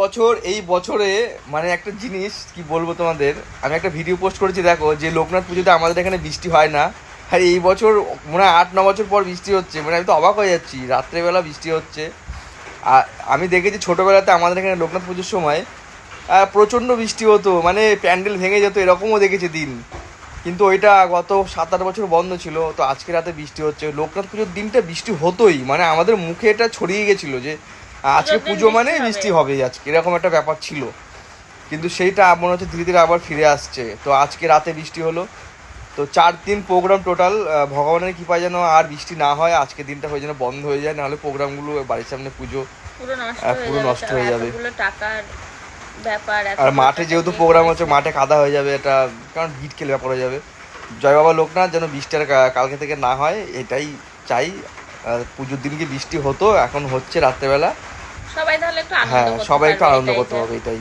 বছর এই বছরে মানে একটা জিনিস কি বলবো তোমাদের, আমি একটা ভিডিও পোস্ট করেছি, দেখো যে লোকনাথ পুজোতে আমাদের এখানে বৃষ্টি হয় না, আর এই বছর মনে হয় 8-9 বছর পর বৃষ্টি হচ্ছে। মানে আমি তো অবাক হয়ে যাচ্ছি, রাত্রেবেলা বৃষ্টি হচ্ছে। আর আমি দেখেছি ছোটোবেলাতে আমাদের এখানে লোকনাথ পুজোর সময় প্রচণ্ড বৃষ্টি হতো, মানে প্যান্ডেল ভেঙে যেত, এরকমও দেখেছি দিন। কিন্তু ওইটা গত 7-8 বছর বন্ধ ছিল, তো আজকে রাতে বৃষ্টি হচ্ছে। লোকনাথ পুজোর দিনটা বৃষ্টি হতোই, মানে আমাদের মুখে এটা ছড়িয়ে গেছিলো যে আজকে পুজোর দিন পুজো মানে বৃষ্টি বৃষ্টি হবে। হবে আজকে, এরকম একটা ব্যাপার ছিল। কিন্তু সেইটা মনে হচ্ছে ধীরে ধীরে আবার ফিরে আসছে। তো আজকে রাতে বৃষ্টি হলো। তো 4 দিন প্রোগ্রাম টোটাল, ভগবানের কৃপায় যেন আর বৃষ্টি না হয়, আজকে দিনটা হয়ে যেন বন্ধ হয়ে যায়, নাহলে প্রোগ্রামগুলো বাড়ির সামনে পুজো পুরো নষ্ট হয়ে পুরো যাবে, নষ্ট হয়ে যাবে। এতগুলো টাকার ব্যাপার, আর এতগুলো মাঠে টাকা যেহেতু দিয়ে প্রোগ্রাম হচ্ছে, করেছে। মাঠে কাদা হয়ে যাবে এটা, কারণ ভিড় খেলে ব্যাপার হয়ে যাবে। জয় বাবা লোকনাথ যেন বৃষ্টি আর কালকে থেকে না হয়, এটাই চাই। পুজোর দিন কি বৃষ্টি হতো, এখন হচ্ছে রাত্রেবেলা। সবাই তাহলে একটু আনন্দ হ্যাঁ, করতে সবাই একটু পারবে, আনন্দ এটাই করতে যা। পারবে, এটাই।